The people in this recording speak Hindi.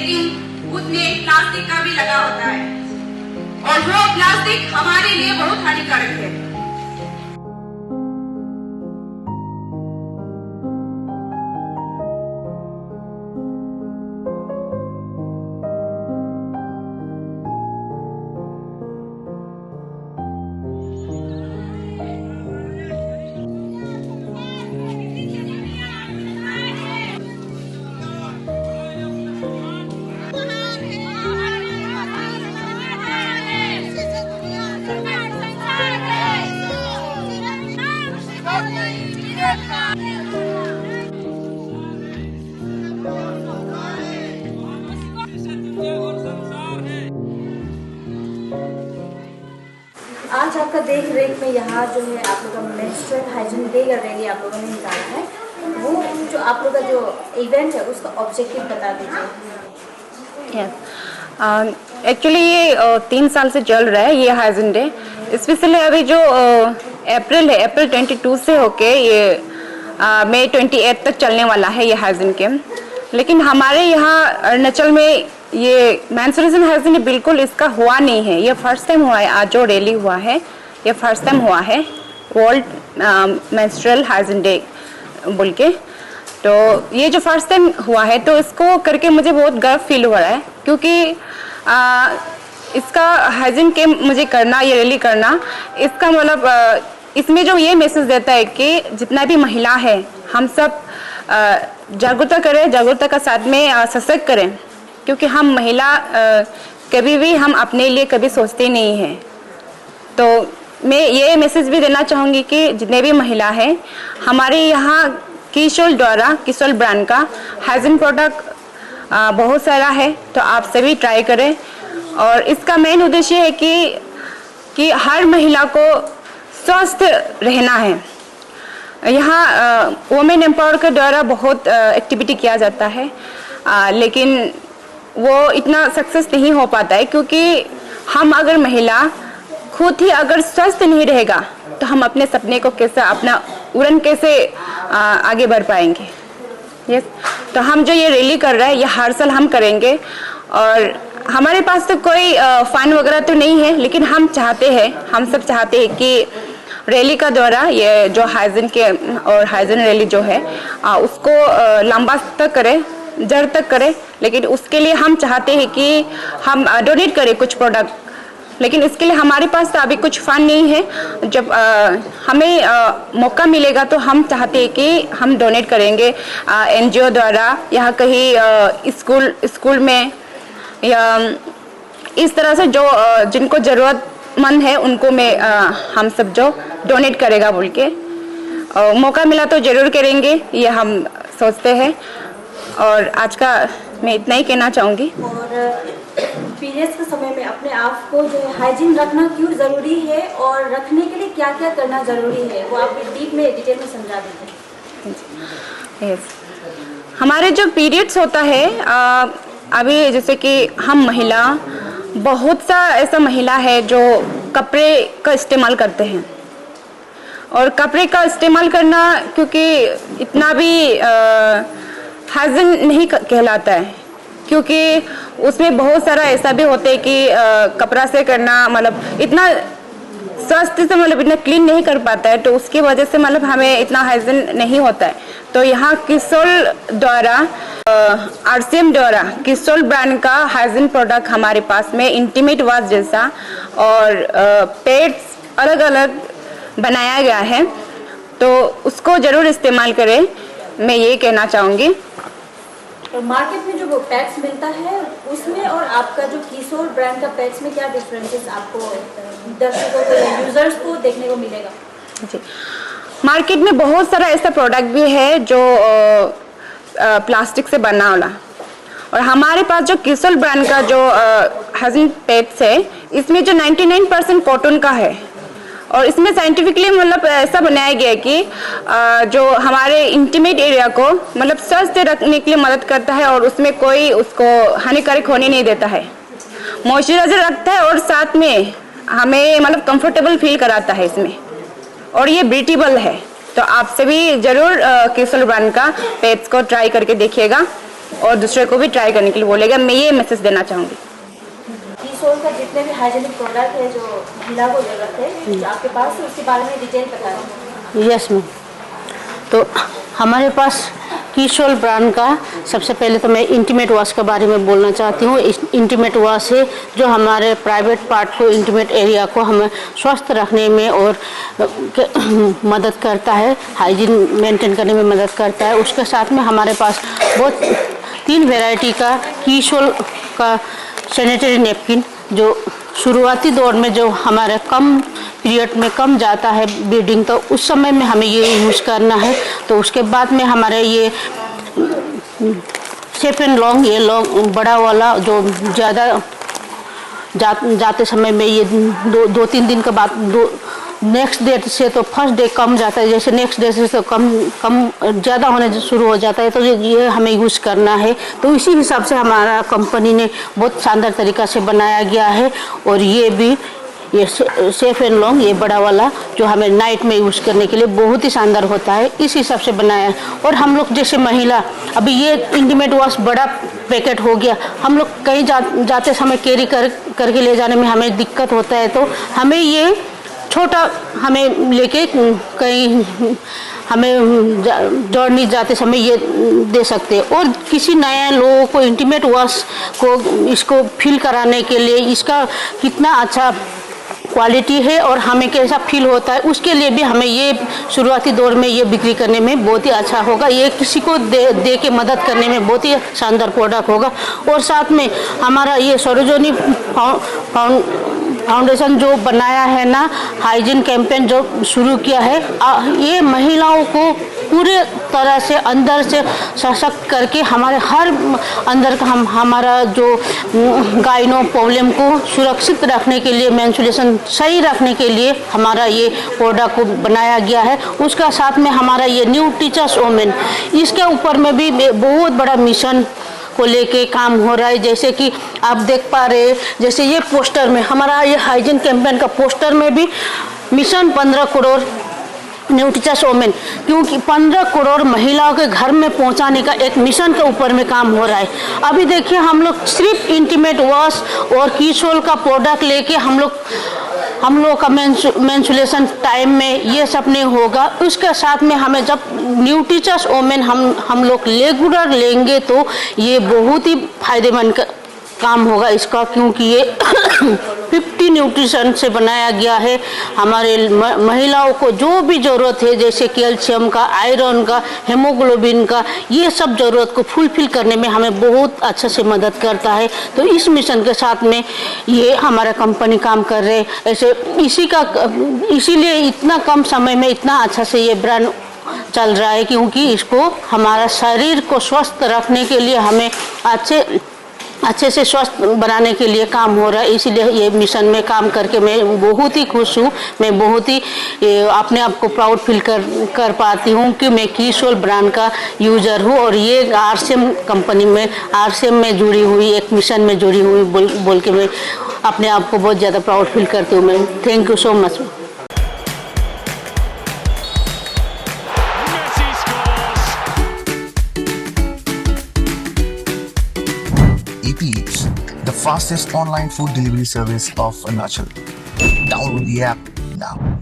लेकिन उसमें प्लास्टिक का भी लगा होता है और वो प्लास्टिक हमारे लिए बहुत हानिकारक है। आज आपका देख रेख में यहाँ जो है आप लोगों का मेंस्ट्रुअल हाइजीन डे का रैली आप लोगों ने निकाला है, वो जो आप लोग का जो इवेंट है उसका ऑब्जेक्टिव बता दीजिए। एक्चुअली ये 3 साल से चल रहा है ये हाइजीन डे। स्पेशली अभी जो अप्रैल है, अप्रैल 22 से होके ये मई 28 तक चलने वाला है ये हाइजीन कैंप। लेकिन हमारे यहाँ अरुणाचल में ये मेंस्ट्रुएशन हाइजीन बिल्कुल इसका हुआ नहीं है। ये फर्स्ट टाइम हुआ है। आज जो रैली हुआ है ये फर्स्ट टाइम हुआ है, वर्ल्ड मेंस्ट्रुअल हाइजीन डे बोल के। तो ये जो फर्स्ट टाइम हुआ है तो इसको करके मुझे बहुत गर्व फील हो रहा है, क्योंकि इसका हाइजीन कैंप मुझे करना, ये रैली करना, इसका मतलब इसमें जो ये मैसेज देता है कि जितना भी महिला है हम सब जागरूकता करें, जागरूकता का साथ में सशक्त करें, क्योंकि हम महिला कभी भी हम अपने लिए कभी सोचते नहीं हैं। तो मैं ये मैसेज भी देना चाहूँगी कि जितने भी महिला हैं हमारे यहाँ किसोल द्वारा, किसोल ब्रांड का हाइजीन प्रोडक्ट बहुत सारा है, तो आप सभी ट्राई करें। और इसका मेन उद्देश्य है कि हर महिला को स्वस्थ रहना है। यहाँ वुमेन एम्पावर के द्वारा बहुत एक्टिविटी किया जाता है, लेकिन वो इतना सक्सेस नहीं हो पाता है, क्योंकि हम अगर महिला खुद ही अगर स्वस्थ नहीं रहेगा तो हम अपने सपने को कैसे, अपना उड़न कैसे आगे बढ़ पाएंगे। यस, तो हम जो ये रैली कर रहे हैं ये हर साल हम करेंगे। और हमारे पास तो कोई फंड वगैरह तो नहीं है, लेकिन हम चाहते हैं, हम सब चाहते हैं कि रैली का द्वारा ये जो हाइजीन के और हाइजीन रैली जो है उसको लंबा तक करें, जड़ तक करें। लेकिन उसके लिए हम चाहते हैं कि हम डोनेट करें कुछ प्रोडक्ट, लेकिन इसके लिए हमारे पास तो अभी कुछ फंड नहीं है। जब हमें मौका मिलेगा तो हम चाहते हैं कि हम डोनेट करेंगे NGO द्वारा, या कहीं स्कूल में, या इस तरह से जो जिनको ज़रूरतमंद है उनको मैं हम सब जो डोनेट करेगा बोल के मौका मिला तो ज़रूर करेंगे, ये हम सोचते हैं। और आज का मैं इतना ही कहना चाहूँगी। और पीरियड्स के समय में अपने आप को जो है हाइजीन रखना क्यों ज़रूरी है और रखने के लिए क्या क्या करना ज़रूरी है, वो आप डिटेल में समझा दीजिए। यस, हमारे जो पीरियड्स होता है अभी जैसे कि हम महिला, बहुत सा ऐसा महिला है जो कपड़े का इस्तेमाल करते हैं, और कपड़े का इस्तेमाल करना क्योंकि इतना भी हाइजीन नहीं कहलाता है, क्योंकि उसमें बहुत सारा ऐसा भी होता है कि कपड़ा से करना मतलब इतना स्वस्थ से मतलब इतना क्लीन नहीं कर पाता है, तो उसकी वजह से मतलब हमें इतना हाइजीन नहीं होता है। तो यहाँ किसोल द्वारा RCM द्वारा किसोल ब्रांड का हाइजीन प्रोडक्ट हमारे पास में इंटीमेट वॉश जैसा और पैड्स अलग अलग बनाया गया है, तो उसको ज़रूर इस्तेमाल करें, मैं ये कहना चाहूँगी। तो मार्केट में जो पैड्स मिलता है उसमें और आपका जो किशोर ब्रांड का पैड्स में क्या डिफरेंसेस आपको दर्शकों को, यूजर्स को देखने को मिलेगा? जी, मार्केट में बहुत सारा ऐसा प्रोडक्ट भी है जो प्लास्टिक से बना वाला, और हमारे पास जो किशोर ब्रांड का जो हाइजीन पैड्स है इसमें जो 99% कॉटन का है, और इसमें साइंटिफिकली मतलब ऐसा बनाया गया है कि जो हमारे इंटीमेट एरिया को मतलब स्वस्थ रखने के लिए मदद करता है, और उसमें कोई उसको हानिकारक होने नहीं देता है, मॉइस्चराइजर रखता है, और साथ में हमें मतलब कंफर्टेबल फील कराता है इसमें, और ये ब्रीथेबल है। तो आप सभी जरूर किशोर ब्रांड का पैड्स को ट्राई करके देखिएगा। और दूसरे को भी ट्राई करने के लिए बोलेगा। मैं ये मैसेज देना चाहूँगी। कीसोल का जितने भी हाइजीनिक प्रोडक्ट है जो महिला को जरूरत है जो आपके पास है, उसके बारे में डिटेल बताएं। Yes ma'am. तो हमारे पास कीसोल ब्रांड का सबसे पहले तो मैं इंटीमेट वॉश के बारे में बोलना चाहती हूँ। इंटीमेट वॉश है जो हमारे प्राइवेट पार्ट को, इंटीमेट एरिया को हमें स्वस्थ रखने में और मदद करता है, हाइजीन मेंटेन करने में मदद करता है। उसके साथ में हमारे पास बहुत 3 वैरायटी का कीसोल का सैनिटरी नैपकिन जो शुरुआती दौर में जो हमारे कम पीरियड में कम जाता है ब्लीडिंग, तो उस समय में हमें ये यूज़ करना है। तो उसके बाद में हमारे ये सेफ एंड लॉन्ग, ये लॉन्ग बड़ा वाला जो ज़्यादा जाते समय में ये 2-3 दिन के बाद नेक्स्ट डे से तो फर्स्ट डे कम जाता है, जैसे नेक्स्ट डे से तो कम ज़्यादा होने शुरू हो जाता है, तो ये हमें यूज़ करना है। तो इसी हिसाब से हमारा कंपनी ने बहुत शानदार तरीक़ा से बनाया गया है। और ये भी ये सेफ एंड लॉन्ग, ये बड़ा वाला जो हमें नाइट में यूज़ करने के लिए बहुत ही शानदार होता है, इस हिसाब से बनाया है। और हम लोग जैसे महिला, अभी ये इंटीमेट वॉश बड़ा पैकेट हो गया, हम लोग कहीं जाते समय कैरी करके ले जाने में हमें दिक्कत होता है, तो हमें ये छोटा हमें लेके कहीं हमें जर्नी जाते समय ये दे सकते हैं। और किसी नए लोगों को इंटीमेट वॉश को इसको फील कराने के लिए इसका कितना अच्छा क्वालिटी है और हमें कैसा फील होता है, उसके लिए भी हमें ये शुरुआती दौर में ये बिक्री करने में बहुत ही अच्छा होगा। ये किसी को दे के मदद करने में बहुत ही शानदार प्रोडक्ट होगा। और साथ में हमारा ये सरोजनी फाउंडेशन जो बनाया है ना, हाइजीन कैंपेन जो शुरू किया है, ये महिलाओं को पूरे तरह से अंदर से सशक्त करके हमारे हर अंदर का हमारा जो गाइनो प्रॉब्लम को सुरक्षित रखने के लिए, मेंस्ट्रुएशन सही रखने के लिए हमारा ये प्रोडक्ट को बनाया गया है। उसका साथ में हमारा ये न्यू टीचर्स वोमेन, इसके ऊपर में भी बहुत बड़ा मिशन को लेके काम हो रहा है। जैसे कि आप देख पा रहे हैं, जैसे ये पोस्टर में हमारा ये हाइजीन कैंपेन का पोस्टर में भी mission 15 crore new teachers women, क्योंकि 15 करोड़ महिलाओं के घर में पहुंचाने का एक मिशन के ऊपर में काम हो रहा है। अभी देखिए हम लोग सिर्फ इंटीमेट वॉश और कीसोल का प्रोडक्ट लेके हम लोग का मेंस्ट्रुएशन टाइम में ये सब नहीं होगा। उसके साथ में हमें जब न्यू टीचर्स वोमेन हम लोग रेगुलर लेंगे तो ये बहुत ही फायदेमंद काम होगा इसका, क्योंकि ये 50 न्यूट्रिशन से बनाया गया है। हमारे महिलाओं को जो भी ज़रूरत है, जैसे कैल्शियम का, आयरन का, हेमोग्लोबिन का, ये सब ज़रूरत को फुलफिल करने में हमें बहुत अच्छे से मदद करता है। तो इस मिशन के साथ में ये हमारा कंपनी काम कर रहे हैं। ऐसे इसीलिए इतना कम समय में इतना अच्छा से ये ब्रांड चल रहा है, क्योंकि इसको हमारा शरीर को स्वस्थ रखने के लिए हमें अच्छे से स्वस्थ बनाने के लिए काम हो रहा है। इसीलिए ये मिशन में काम करके मैं बहुत ही खुश हूँ। मैं बहुत ही अपने आप को प्राउड फील कर पाती हूँ कि मैं कीसोल ब्रांड का यूज़र हूँ और ये आरसीएम कंपनी में, आरसीएम में जुड़ी हुई, एक मिशन में जुड़ी हुई बोल के मैं अपने आप को बहुत ज़्यादा प्राउड फील करती हूँ। मैं thank you so much. Eats, the fastest online food delivery service of Arunachal. Download the app now.